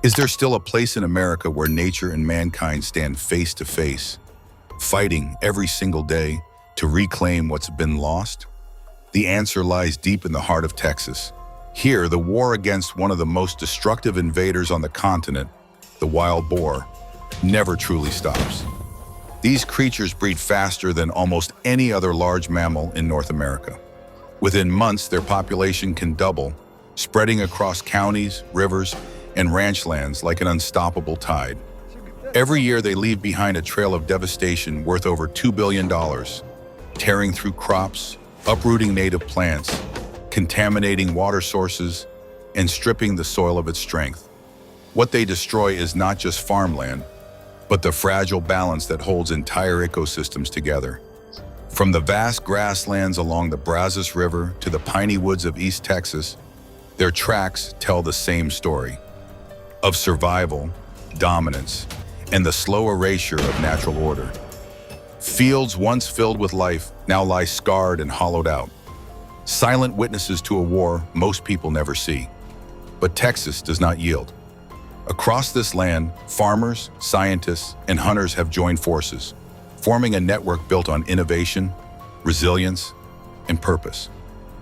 Is there still a place in America where nature and mankind stand face to face, fighting every single day to reclaim what's been lost? The answer lies deep in the heart of Texas. Here, the war against one of the most destructive invaders on the continent, the wild boar, never truly stops. These creatures breed faster than almost any other large mammal in North America. Within months, their population can double, spreading across counties, rivers, and ranch lands like an unstoppable tide. Every year, they leave behind a trail of devastation worth over $2 billion, tearing through crops, uprooting native plants, contaminating water sources, and stripping the soil of its strength. What they destroy is not just farmland, but the fragile balance that holds entire ecosystems together. From the vast grasslands along the Brazos River to the piney woods of East Texas, their tracks tell the same story of survival, dominance, and the slow erasure of natural order. Fields once filled with life now lie scarred and hollowed out, silent witnesses to a war most people never see. But Texas does not yield. Across this land, farmers, scientists, and hunters have joined forces, forming a network built on innovation, resilience, and purpose.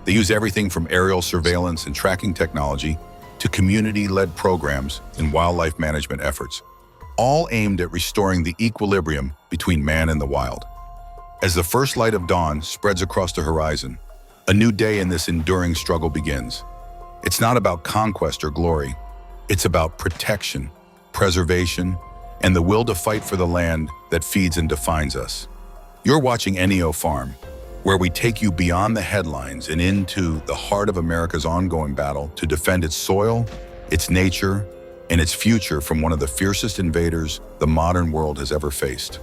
They use everything from aerial surveillance and tracking technology to community-led programs and wildlife management efforts, all aimed at restoring the equilibrium between man and the wild. As the first light of dawn spreads across the horizon, a new day in this enduring struggle begins. It's not about conquest or glory. It's about protection, preservation, and the will to fight for the land that feeds and defines us. You're watching NEO Farm, where we take you beyond the headlines and into the heart of America's ongoing battle to defend its soil, its nature, and its future from one of the fiercest invaders the modern world has ever faced.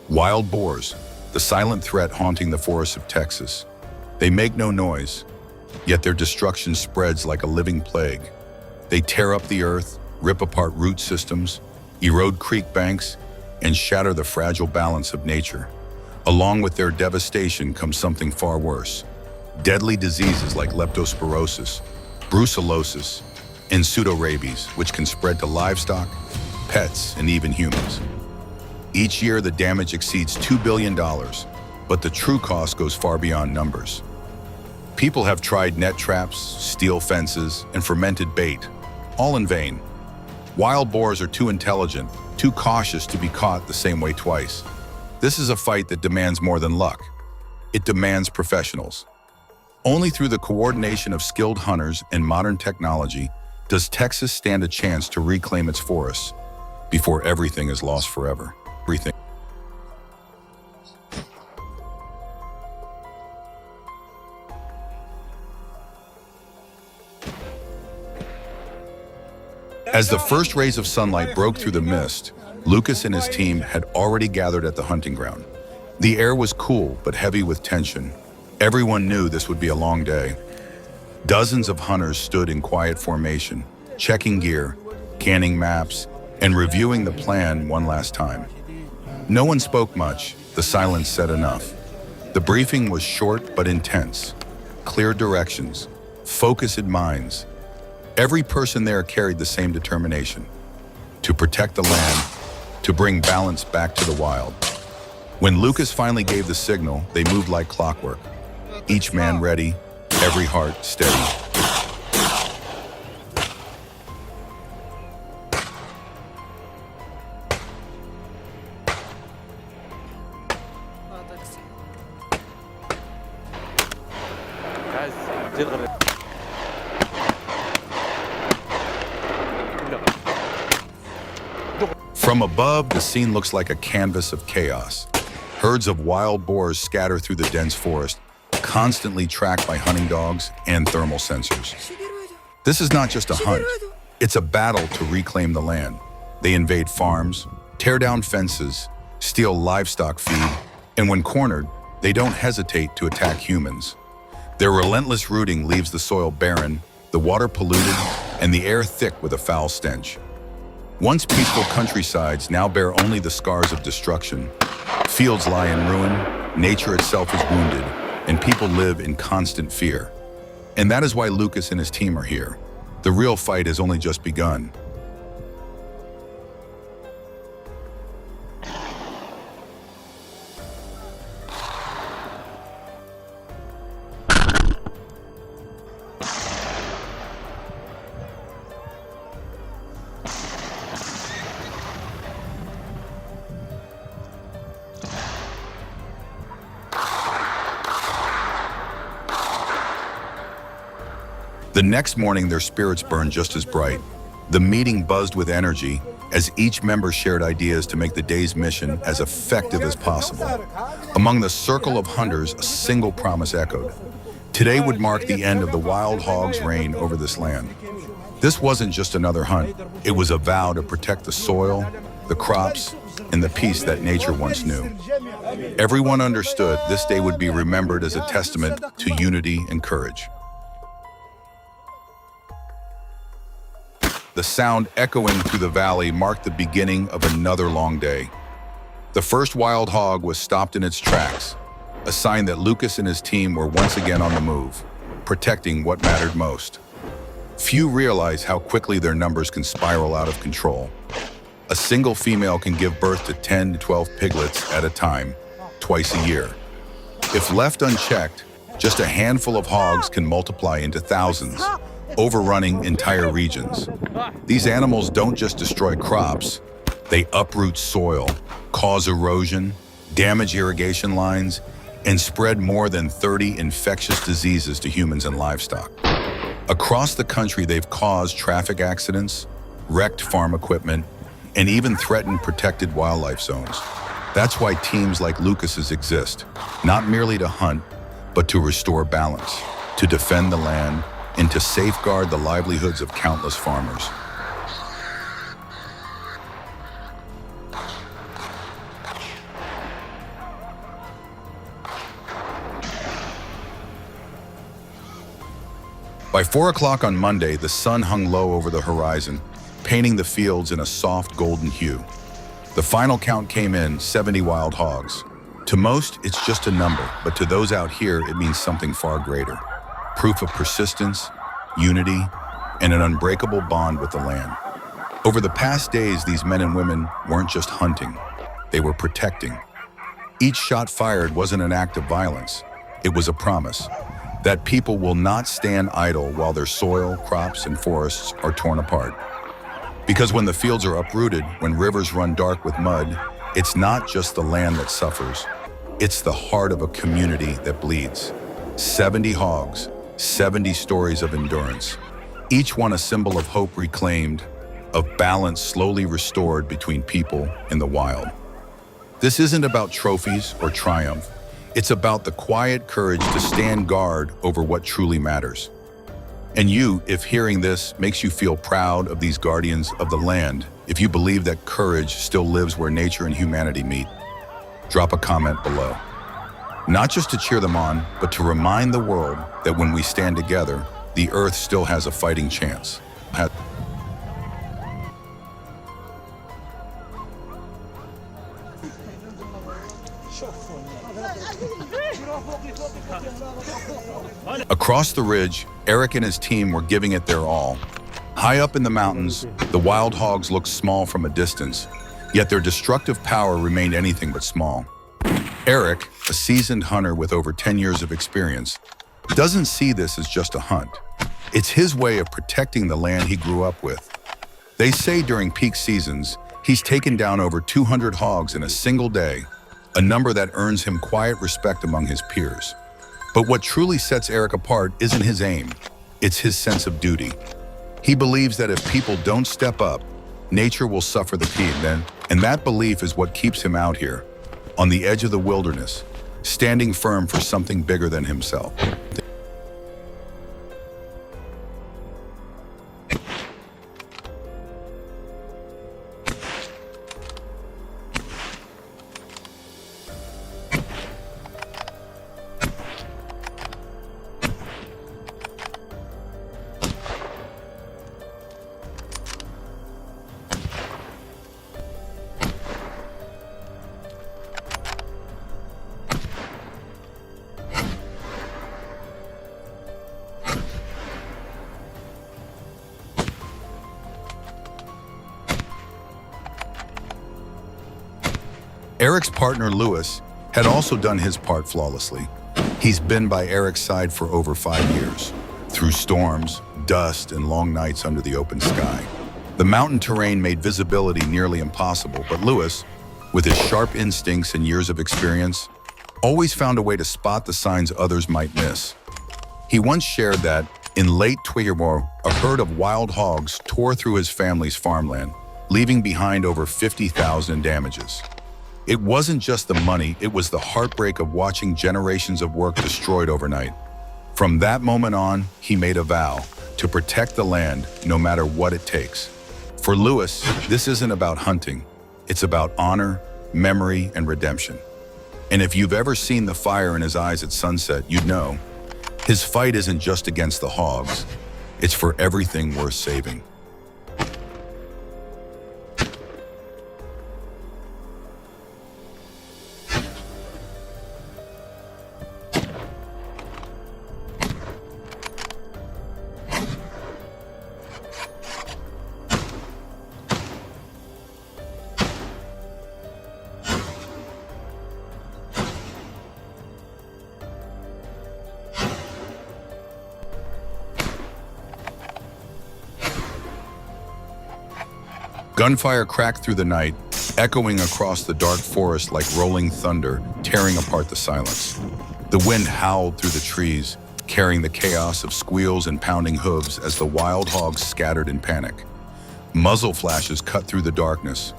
Wild boars, the silent threat haunting the forests of Texas. They make no noise, yet their destruction spreads like a living plague. They tear up the earth, rip apart root systems, erode creek banks, and shatter the fragile balance of nature. Along with their devastation comes something far worse: deadly diseases like leptospirosis, brucellosis, and pseudorabies, which can spread to livestock, pets, and even humans. Each year, the damage exceeds $2 billion, but the true cost goes far beyond numbers. People have tried net traps, steel fences, and fermented bait, all in vain. Wild boars are too intelligent, too cautious to be caught the same way twice. This is a fight that demands more than luck. It demands professionals. Only through the coordination of skilled hunters and modern technology does Texas stand a chance to reclaim its forests before everything is lost forever. Everything. As the first rays of sunlight broke through the mist, Lucas and his team had already gathered at the hunting ground. The air was cool but heavy with tension. Everyone knew this would be a long day. Dozens of hunters stood in quiet formation, checking gear, canning maps, and reviewing the plan one last time. No one spoke much. The silence said enough. The briefing was short but intense. Clear directions, focused minds. Every person there carried the same determination: to protect the land, to bring balance back to the wild. When Lucas finally gave the signal, they moved like clockwork. Each man ready, every heart steady. From above, the scene looks like a canvas of chaos. Herds of wild boars scatter through the dense forest, constantly tracked by hunting dogs and thermal sensors. This is not just a hunt, it's a battle to reclaim the land. They invade farms, tear down fences, steal livestock feed, and when cornered, they don't hesitate to attack humans. Their relentless rooting leaves the soil barren, the water polluted, and the air thick with a foul stench. Once peaceful countrysides now bear only the scars of destruction. Fields lie in ruin, nature itself is wounded, and people live in constant fear. And that is why Lucas and his team are here. The real fight has only just begun. The next morning, their spirits burned just as bright. The meeting buzzed with energy as each member shared ideas to make the day's mission as effective as possible. Among the circle of hunters, a single promise echoed. Today would mark the end of the wild hog's reign over this land. This wasn't just another hunt. It was a vow to protect the soil, the crops, and the peace that nature once knew. Everyone understood this day would be remembered as a testament to unity and courage. The sound echoing through the valley marked the beginning of another long day. The first wild hog was stopped in its tracks, a sign that Lucas and his team were once again on the move, protecting what mattered most. Few realize how quickly their numbers can spiral out of control. A single female can give birth to 10 to 12 piglets at a time, twice a year. If left unchecked, just a handful of hogs can multiply into thousands, overrunning entire regions. These animals don't just destroy crops, they uproot soil, cause erosion, damage irrigation lines, and spread more than 30 infectious diseases to humans and livestock. Across the country, they've caused traffic accidents, wrecked farm equipment, and even threatened protected wildlife zones. That's why teams like Lucas's exist, not merely to hunt, but to restore balance, to defend the land, and to safeguard the livelihoods of countless farmers. By 4 o'clock on Monday, the sun hung low over the horizon, painting the fields in a soft golden hue. The final count came in, 70 wild hogs. To most, it's just a number, but to those out here, it means something far greater. Proof of persistence, unity, and an unbreakable bond with the land. Over the past days, these men and women weren't just hunting, they were protecting. Each shot fired wasn't an act of violence, it was a promise that people will not stand idle while their soil, crops, and forests are torn apart. Because when the fields are uprooted, when rivers run dark with mud, it's not just the land that suffers, it's the heart of a community that bleeds. 70 hogs, 70 stories of endurance, each one a symbol of hope reclaimed, of balance slowly restored between people and the wild. This isn't about trophies or triumph. It's about the quiet courage to stand guard over what truly matters. And you, if hearing this makes you feel proud of these guardians of the land, if you believe that courage still lives where nature and humanity meet, drop a comment below. Not just to cheer them on, but to remind the world that when we stand together, the earth still has a fighting chance. Across the ridge, Eric and his team were giving it their all. High up in the mountains, the wild hogs looked small from a distance, yet their destructive power remained anything but small. Eric, a seasoned hunter with over 10 years of experience, doesn't see this as just a hunt. It's his way of protecting the land he grew up with. They say during peak seasons, he's taken down over 200 hogs in a single day, a number that earns him quiet respect among his peers. But what truly sets Eric apart isn't his aim, it's his sense of duty. He believes that if people don't step up, nature will suffer the pain then, and that belief is what keeps him out here, on the edge of the wilderness, standing firm for something bigger than himself. Eric's partner, Lewis, had also done his part flawlessly. He's been by Eric's side for over 5 years, through storms, dust, and long nights under the open sky. The mountain terrain made visibility nearly impossible, but Lewis, with his sharp instincts and years of experience, always found a way to spot the signs others might miss. He once shared that, in late Twiggermore, a herd of wild hogs tore through his family's farmland, leaving behind over 50,000 in damages. It wasn't just the money, it was the heartbreak of watching generations of work destroyed overnight. From that moment on, he made a vow to protect the land no matter what it takes. For Lewis, this isn't about hunting. It's about honor, memory, and redemption. And if you've ever seen the fire in his eyes at sunset, you'd know his fight isn't just against the hogs. It's for everything worth saving. Gunfire cracked through the night, echoing across the dark forest like rolling thunder, tearing apart the silence. The wind howled through the trees, carrying the chaos of squeals and pounding hooves as the wild hogs scattered in panic. Muzzle flashes cut through the darkness,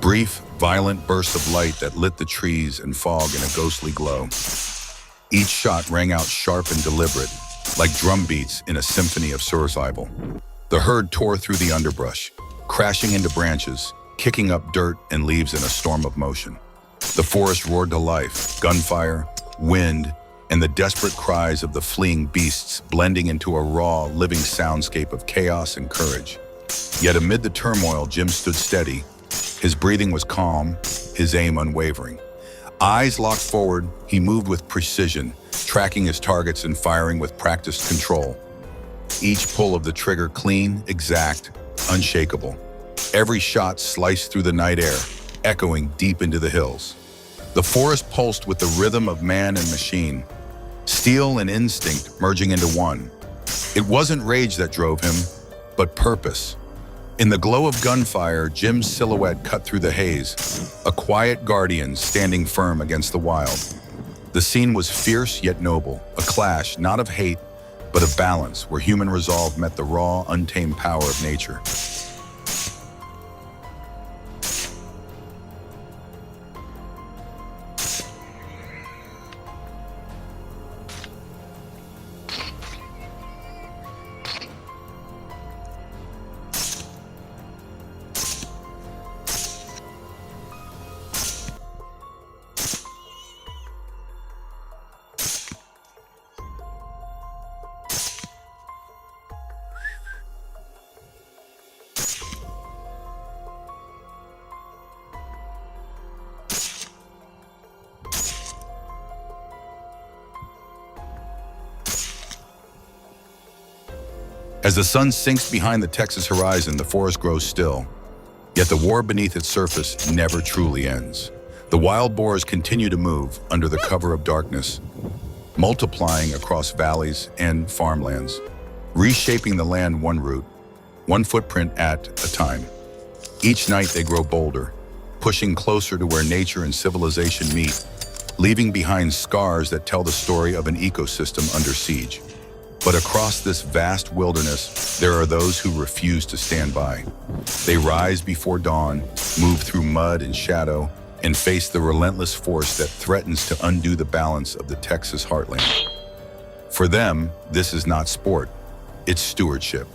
brief, violent bursts of light that lit the trees and fog in a ghostly glow. Each shot rang out sharp and deliberate, like drum beats in a symphony of survival. The herd tore through the underbrush, crashing into branches, kicking up dirt and leaves in a storm of motion. The forest roared to life, gunfire, wind, and the desperate cries of the fleeing beasts blending into a raw, living soundscape of chaos and courage. Yet amid the turmoil, Jim stood steady. His breathing was calm, his aim unwavering. Eyes locked forward, he moved with precision, tracking his targets and firing with practiced control. Each pull of the trigger clean, exact, unshakable. Every shot sliced through the night air, echoing deep into the hills. The forest pulsed with the rhythm of man and machine, steel and instinct merging into one. It wasn't rage that drove him, but purpose. In the glow of gunfire, Jim's silhouette cut through the haze, a quiet guardian standing firm against the wild. The scene was fierce yet noble, a clash not of hate, but of balance, where human resolve met the raw, untamed power of nature. As the sun sinks behind the Texas horizon, the forest grows still. Yet the war beneath its surface never truly ends. The wild boars continue to move under the cover of darkness, multiplying across valleys and farmlands, reshaping the land one route, one footprint at a time. Each night they grow bolder, pushing closer to where nature and civilization meet, leaving behind scars that tell the story of an ecosystem under siege. But across this vast wilderness, there are those who refuse to stand by. They rise before dawn, move through mud and shadow, and face the relentless force that threatens to undo the balance of the Texas heartland. For them, this is not sport, it's stewardship,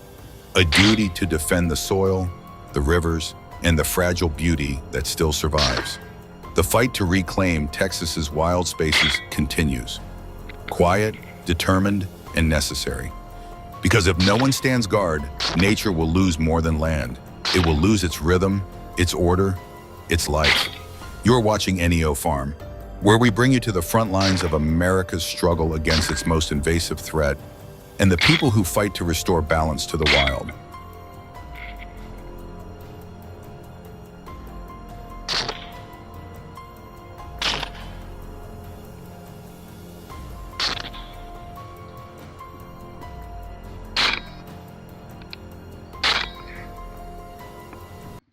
a duty to defend the soil, the rivers, and the fragile beauty that still survives. The fight to reclaim Texas's wild spaces continues. Quiet, determined, and necessary. Because if no one stands guard, nature will lose more than land. It will lose its rhythm, its order, its life. You're watching NEO Farm, where we bring you to the front lines of America's struggle against its most invasive threat and the people who fight to restore balance to the wild.